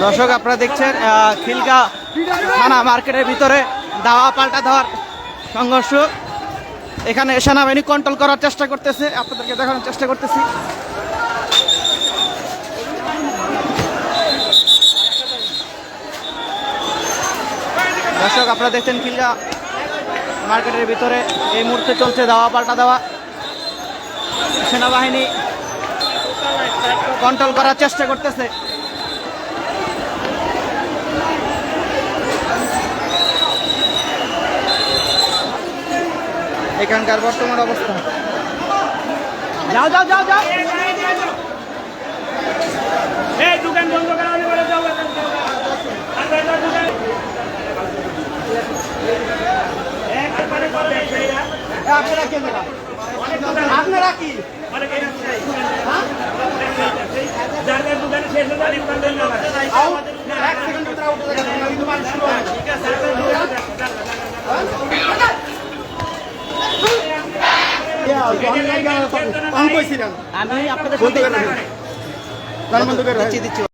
দর্শক আপনারা দেখছেন খিলগা থানা মার্কেটের ভিতরে দাওয়া পাল্টা দেওয়ার সংঘর্ষ। এখানে সেনাবাহিনী কন্ট্রোল করার চেষ্টা করতেছে, আপনাদেরকে দেখানোর চেষ্টা করতেছি। দর্শক আপনারা দেখছেন খিলগা মার্কেটের ভিতরে এই মুহূর্তে চলছে দাওয়া পাল্টা দেওয়া। সেনাবাহিনী কন্ট্রোল করার চেষ্টা করতেছে। এখানকার বর্তমান অবস্থা। যাও যাও যাও যাও, এই দোকান বন্ধ করা বলে যাও। আপনারা কি আপনারা কি যাদের দোকানে শেষ হয়ে যাবে দোকান বন্ধ করা। এক সেকেন্ড ভিতরে উঠে যাবে, আমি তোমার শুরু হবে। ঠিক আছে আমি আপনাদের বলতে দিচ্ছি।